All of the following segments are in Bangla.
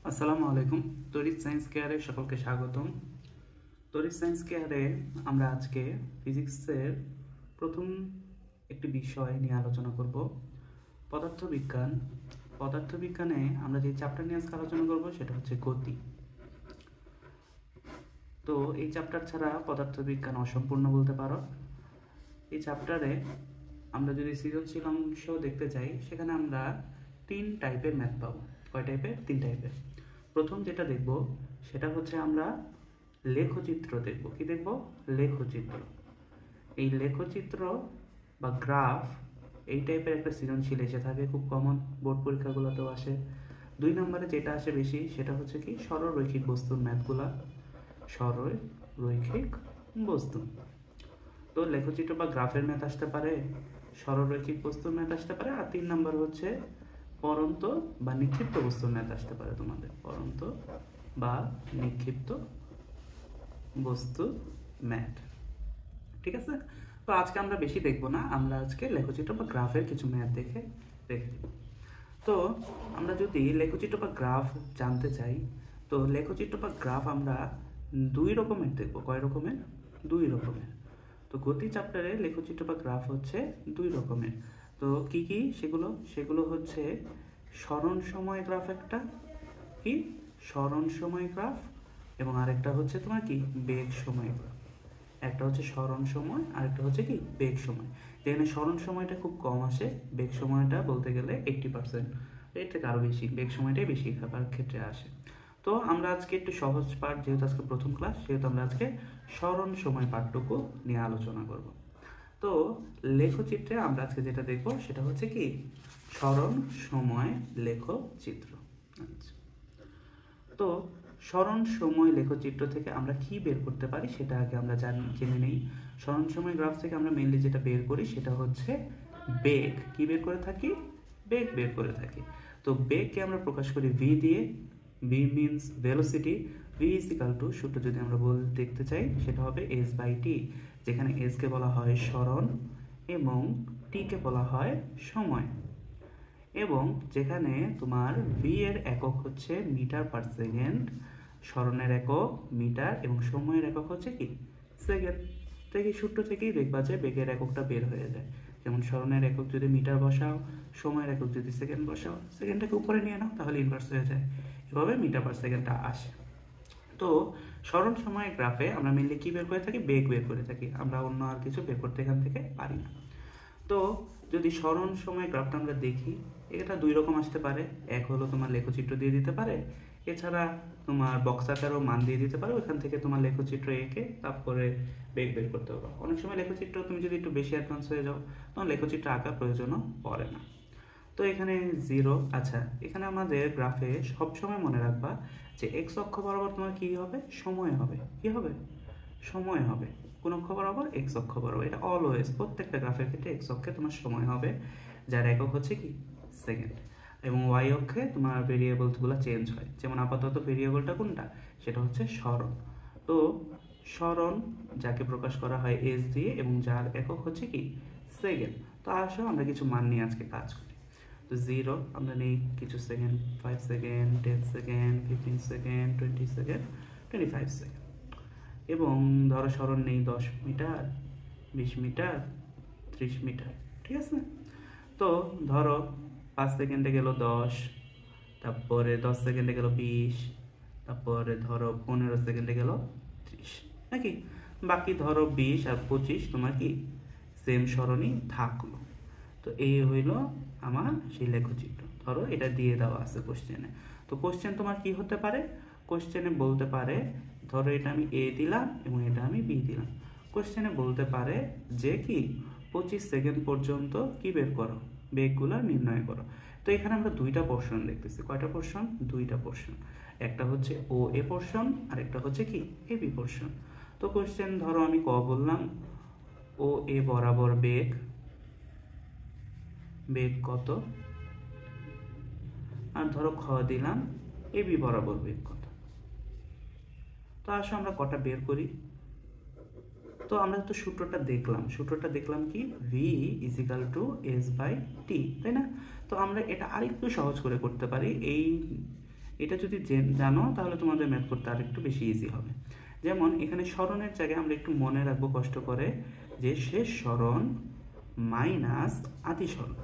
আসসালামু আলাইকুম। তড়িৎ সায়েন্স কেয়ারে সকলকে স্বাগতম। তড়িৎ সায়েন্স কেয়ারে আমরা আজকে ফিজিক্সের প্রথম একটি বিষয় নিয়ে আলোচনা করব, পদার্থবিজ্ঞান। পদার্থবিজ্ঞানে আমরা যে চ্যাপ্টার নিয়ে আজকে আলোচনা করব সেটা হচ্ছে গতি। তো এই চ্যাপ্টার ছাড়া পদার্থবিজ্ঞান অসম্পূর্ণ বলতে পারো। এই চ্যাপ্টারে আমরা যদি সৃজনশীল অংশ দেখতে চাই, সেখানে আমরা 3 টাইপের ম্যাথ পাবো। কয় টাইপের? 3 টাইপের। প্রথম যেটা দেখব সেটা হচ্ছে আমরা লেখচিত্র দেখব। কি দেখব? লেখচিত্র। এই লেখচিত্র বা গ্রাফ এই টাইপের একটা সৃজনশীল এসে থাকে, খুব কমন, বোর্ড পরীক্ষাগুলোতেও আসে। 2 নম্বরে যেটা আসে বেশি সেটা হচ্ছে কি সরলরৈখিক বস্তুর ম্যাথগুলা, সরলরৈখিক বস্তু। তো লেখচিত্র বা গ্রাফের ম্যাথ আসতে পারে, সরলরৈখিক বস্তুর ম্যাথ আসতে পারে, আর 3 নম্বর হচ্ছে পরন্ত বা নিক্ষিপ্ত বস্তুর ম্যাথ আসতে পারে তোমাদের। পরন্ত বা নিক্ষিপ্ত বস্তু ম্যাথ, ঠিক আছে? তো আজকে আমরা বেশি দেখবো না, আমরা আজকে লেখচিত্র বা গ্রাফের কিছু ম্যাথ দেখে রেখে দেব। তো আমরা যদি লেখচিত্র বা গ্রাফ জানতে চাই, তো লেখচিত্র বা গ্রাফ আমরা 2 রকমের দেখবো। কয় রকমের? 2 রকমের। তো গতি চ্যাপ্টারে লেখচিত্র বা গ্রাফ হচ্ছে 2 রকমের। তো কি কি সেগুলো? সেগুলো হচ্ছে সরণ সময় গ্রাফ, একটা কি সরণ সময় গ্রাফ, এবং আরেকটা হচ্ছে তোমার কি বেগ সময় গ্রাফ। একটা হচ্ছে সরণ সময়, আরেকটা হচ্ছে কি বেগ সময়। যেখানে সরণ সময়টা খুব কম আসে, বেগ সময়টা বলতে গেলে 80%, এর থেকে আরও বেশি, বেগ সময়টাই বেশি ক্ষেত্রে আসে। তো আমরা আজকে একটু সহজ পাঠ, যেহেতু আজকে প্রথম ক্লাস, সেহেতু আমরা আজকে সরণ সময় পাঠটুকু নিয়ে আলোচনা করব। তো লেখচিত্রে আমরা আজকে যেটা দেখব সেটা হচ্ছে কি সরণ সময় লেখচিত্র। আচ্ছা, তো সরণ সময় লেখচিত্র থেকে আমরা কি বের করতে পারি সেটা আগে আমরা জেনে নেই। সরণ সময় গ্রাফ থেকে আমরা মেইনলি যেটা বের করি সেটা হচ্ছে বেগ। কি বের করে থাকি? বেগ বের করে থাকি। তো বেগকে আমরা প্রকাশ করি ভি দিয়ে। V means velocity. V is equal two, সূত্র যদি আমরা দেখতে চাই সেটা হবে এস বাই টি, যেখানে এসকে বলা হয় সরণ এবং টিকে বলা হয় সময়, এবং যেখানে তোমার ভি এর একক হচ্ছে মিটার পার সেকেন্ড, সরণের একক মিটার, এবং সময়ের একক হচ্ছে কি সেকেন্ড। থেকে সূত্র থেকেই দেখবা যে বেগের এককটা বের হয়ে যায়। যেমন সরণের একক যদি মিটার বসাও, সময়ের একক যদি সেকেন্ড বসাও, সেকেন্ডটাকে উপরে নিয়ে নাও, তাহলে ইনভার্স হয়ে যায়। এভাবে মিটার পার সেকেন্ডটা আসে। তো সরণ সময় গ্রাফে আমরা মেনলি কি বের করে থাকি? বেগ বের করে থাকি। আমরা অন্য আর কিছু বের করতে এখান থেকে পারি না। তো যদি সরণ সময় গ্রাফটা আমরা দেখি, এটা 2 রকম আসতে পারে। এক হলো তোমার লেখচিত্র দিয়ে দিতে পারে, এছাড়া তোমার বক্স আকারও মান দিয়ে দিতে পারে, ওইখান থেকে তোমার লেখচিত্র এঁকে তারপরে বেগ বের করতে হবে। অনেক সময় লেখচিত্র তুমি যদি একটু বেশি অ্যাডভান্স হয়ে যাও, তখন লেখচিত্র আঁকার প্রয়োজনও পড়ে না। তো এখানে 0। আচ্ছা, এখানে আমাদের গ্রাফে সবসময় মনে রাখবা যে এক্স অক্ষ বরাবর তোমার কি হবে? সময় হবে। কি হবে? সময় হবে। কোন অক্ষ বরাবর? এক্স অক্ষ বরাবর। এটা অলওয়েজ প্রত্যেকটা গ্রাফের ক্ষেত্রে এক্স অক্ষে তোমার সময় হবে, যার একক হচ্ছে কি সেকেন্ড, এবং ওয়াই অক্ষে তোমার ভেরিয়েবলসগুলো চেঞ্জ হয়। যেমন আপাতত ভেরিয়েবলটা কোনটা? সেটা হচ্ছে সরণ। তো সরণ যাকে প্রকাশ করা হয় এস দিয়ে, এবং যার একক হচ্ছে কি সেকেন্ড। তো আসো আমরা কিছু মান নিয়ে আজকে কাজ করি। তো 0 আমরা নেই কিছু second, 5 second, 10 second, 15 second, 20 second, 25 second, এবং ধরো সরণ নেই 10 মিটার, 20 মিটার, 30 মিটার, ঠিক আছে? তো ধরো 5 সেকেন্ডে গেল 10, তারপরে 10 সেকেন্ডে গেল 20, তারপরে ধরো 15 সেকেন্ডে গেল 30, নাকি? বাকি ধরো 20 আর 25 তোমার কি সেম সরণই থাকলো। তো এই হইল আমার সেই লেখচিত্র। ধরো এটা দিয়ে দেওয়া আছে কোশ্চেনে। তো কোশ্চেন তোমার কি হতে পারে? কোশ্চেনে বলতে পারে, ধরো এটা আমি এ দিলাম এবং এটা আমি বি দিলাম। কোশ্চেনে বলতে পারে যে কি 25 সেকেন্ড পর্যন্ত কি বের করো? বেগগুলো নির্ণয় করো। তো এখানে আমরা 2টা পোর্শন দেখতেছি। কয়টা পোর্শন? 2টা পোর্শন। একটা হচ্ছে ও এ পোর্শন, আর একটা হচ্ছে কি এ বি পোর্শন। তো কোশ্চেন ধরো আমি ক বললাম, ও এ বরাবর বেগ, বেগ কত? আর ধরো খ দিলাম এ বি বরাবর বেগ কত। তো আসো আমরা কটা বের করি। তো আমরা তো সূত্রটা দেখলাম কি V is equal to S by T, তাই না? তো আমরা এটা আরেকটু সহজ করে করতে পারি। এই এটা যদি জানো তাহলে তোমাদের ম্যাথ করতে আর একটু বেশি ইজি হবে। যেমন এখানে সরণের জায়গায় আমরা একটু মনে রাখবো কষ্ট করে যে শেষ সরণ মাইনাস আদি সরণ,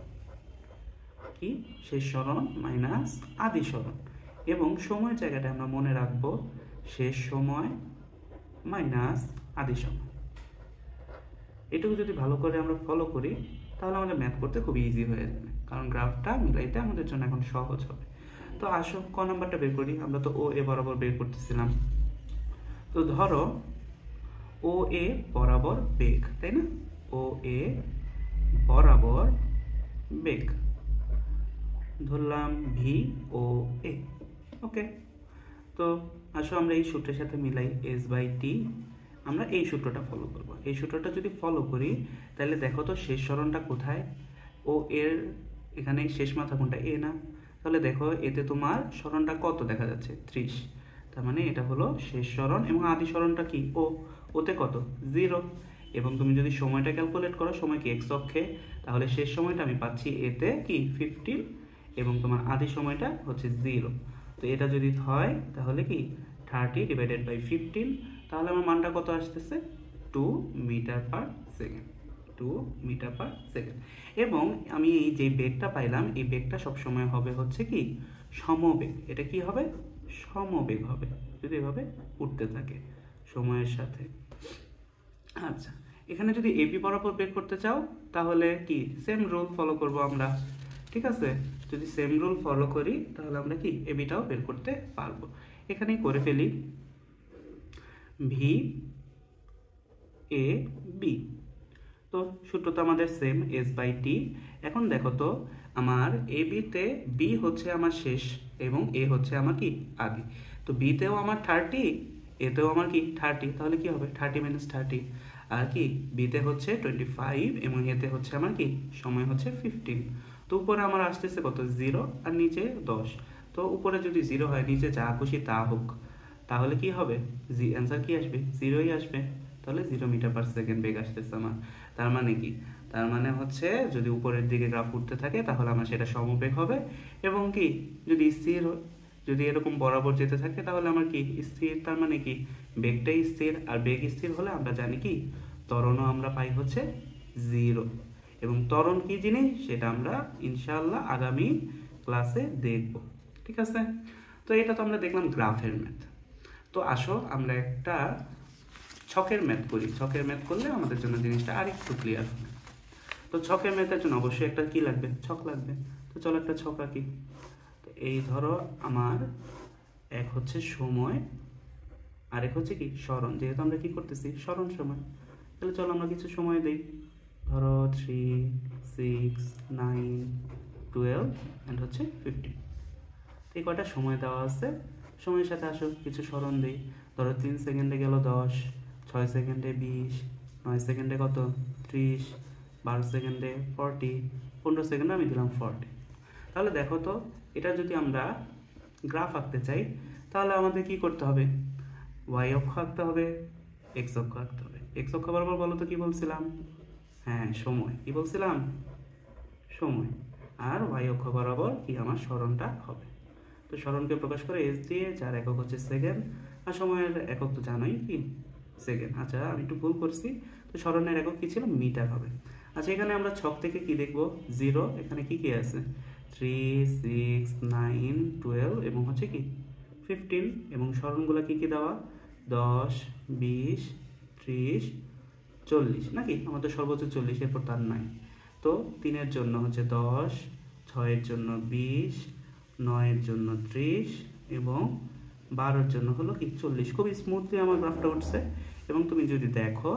কি শেষ সরণ মাইনাস আদি সরণ, এবং সময়ের জায়গাটা আমরা মনে রাখবো শেষ সময় মাইনাস আদি সময়। এটুকু যদি ভালো করে আমরা ফলো করি তাহলে আমাদের ম্যাথ করতে খুব ইজি হয়ে যাবে, কারণ গ্রাফটা মিলাইতে আমাদের জন্য এখন সহজ হবে। তো আসো ক নাম্বারটা বের করি। আমরা তো ও এ বরাবর বের করতেছিলাম। তো ধরো ও এ বরাবর বেগ, তাই না? ও এ বরাবর বেগ ধরলাম ভি ও এ। ওকে, তো আসো আমরা এই সূত্রের সাথে মিলাই s/t। আমরা এই সূত্রটা ফলো করব। এই সূত্রটা যদি ফলো করি তাহলে দেখো তো শেষ সরণটা কোথায়? ও এর এখানে শেষ মাথা কোনটা? এ না? তাহলে দেখো এতে তোমার সরণটা কত দেখা যাচ্ছে? 30। তার মানে এটা হলো শেষ সরণ, এবং আদি সরণটা কি? ও, ওতে কত? 0। এবং তুমি যদি সময়টা ক্যালকুলেট করো, সময় কি এক্স অক্ষে, তাহলে শেষ সময়টা আমি পাচ্ছি এতে কি 15, এবং তোমার আদি সময়টা হচ্ছে 0। তো এটা যদি হয় তাহলে কি 30/15, তাহলে আমার মানটা কত আসতেছে? 2 মিটার/সেকেন্ড। 2 মিটার/সেকেন্ড। এবং আমি এই যে বেগটা পাইলাম, এই বেগটা সবসময় হবে হচ্ছে কি সমবেগ। এটা কি হবে? সমবেগ হবে যদি এভাবে উঠতে থাকে সময়ের সাথে। আচ্ছা, এখানে যদি এবি বরাবর বের করতে চাও তাহলে কি সেম রুল ফলো করব আমরা, ঠিক আছে? যদি সেম রুল ফলো করি তাহলে আমরা কি এবিটাও বের করতে পারবো। এখানেই করে ফেলি ভি এ বি। তো সূত্র তো আমাদের সেম, s/t। এখন দেখো তো আমার এ বিতে বি হচ্ছে আমার শেষ এবং এ হচ্ছে আমার কি আদি। তো বিতেও আমার 30, এতেও আমার কি 30, তাহলে কি হবে 30 - 30। আর কি বিতে হচ্ছে 25 এবং এতে হচ্ছে আমার কি সময় হচ্ছে 15। তো উপরে আমার আসতেছে কত? 0, আর নিচে 10। তো উপরে যদি 0 হয়, নিচে যা খুশি তা হোক, তাহলে কি হবে? অ্যান্সার কি আসবে? 0ই আসবে। তাহলে 0 মিটার/সেকেন্ড বেগ আসতেছে আমার। তার মানে কি? তার মানে হচ্ছে যদি উপরের দিকে গ্রাফ উঠতে থাকে তাহলে আমার সেটা সমবেগ হবে, এবং কি যদি স্থির, যদি এরকম বরাবর যেতে থাকে তাহলে আমার কি স্থির। তার মানে কি বেগটাই স্থির, আর বেগ স্থির হলে আমরা জানি কি ত্বরণও আমরা পাই হচ্ছে 0। এবং ত্বরণ কি জিনিস সেটা আমরা ইনশাআল্লাহ আগামী ক্লাসে দেখব, ঠিক আছে? তো এটা তো আমরা দেখলাম গ্রাফের ম্যাথ। তো আসো আমরা একটা ছকের ম্যাথ করি। ছকের ম্যাথ করলে আমাদের জন্য জিনিসটা আরেকটু ক্লিয়ার হবে। তো ছকের ম্যাথের জন্য অবশ্যই একটা কি লাগবে? ছক লাগবে। তো চলো একটা ছক আঁকি। তো এই ধরো আমার এক হচ্ছে সময়, আরেক হচ্ছে কি সরণ। যেহেতু আমরা কি করতেছি সরণ সময়, তাহলে চলো আমরা কিছু সময় দিই। ধরো 3, 6, 9, 12 অ্যান্ড হচ্ছে 15। এই কয়টা সময় দেওয়া আছে, সময়ের সাথে আসো কিছু সরণ দিই। ধরো 3 সেকেন্ডে গেল 10, 6 সেকেন্ডে 20, 9 সেকেন্ডে কত 30, 12 সেকেন্ডে 40, 15 সেকেন্ডে আমি দিলাম 40। তাহলে দেখো তো এটা যদি আমরা গ্রাফ আঁকতে চাই তাহলে আমাদের কি করতে হবে? ওয়াই অক্ষ আঁকতে হবে, এক্স অক্ষ আঁকতে হবে। এক্স অক্ষ বরাবর বলো তো কি বলছিলাম? হ্যাঁ সময়। কি বলছিলাম? সময়। আর ওয়াই অক্ষ বরাবর কি আমার সরণটা হবে। তো সরণকে প্রকাশ করে এস দিয়ে, যার একক হচ্ছে সেকেন্ড, আর সময়ের একক তো জানোই কি সেকেন্ড। আচ্ছা আমি একটু ভুল করছি, তো সরণের একক কি ছিল? মিটার হবে। আচ্ছা এখানে আমরা ছক থেকে কি দেখব? 0। এখানে কি কি আছে? 3, 6, 9, 12 এবং হচ্ছে কি 15। এবং সরণগুলো কি কি দেওয়া? 10, 20, 30, 40 নাকি? আমাদের সর্বোচ্চ 40, এরপর তার নাই। তো 3-এর জন্য হচ্ছে 10, 6-এর জন্য 20, 9-এর জন্য 30 এবং 12-এর জন্য হলো কি 40। খুবই স্মুথলি আমার গ্রাফটা উঠছে। এবং তুমি যদি দেখো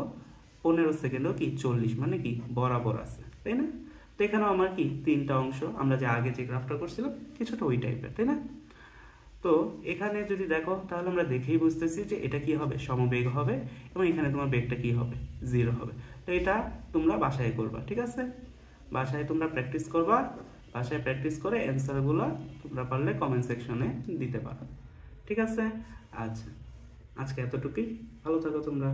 15 সেকেন্ডও কি 40, মানে কি বরাবর আছে, তাই না? তো এখানেও আমার কি 3টা অংশ, আমরা যে আগে যে গ্রাফটা করছিলাম কিছুটা ওই টাইপের, তাই না? তো এখানে যদি দেখো তাহলে আমরা দেখেই বুঝতেছি যে এটা কি হবে? সমবেগ হবে, এবং এখানে তোমার বেগটা কি হবে? 0 হবে। তো এটা তোমরা বাসায় করবা, ঠিক আছে? বাসায় তোমরা প্র্যাকটিস করবা। বাসায় প্র্যাকটিস করে অ্যান্সারগুলো তোমরা পারলে কমেন্ট সেকশনে দিতে পারো, ঠিক আছে? আচ্ছা আজকে এতটুকুই। ভালো থাকো তোমরা।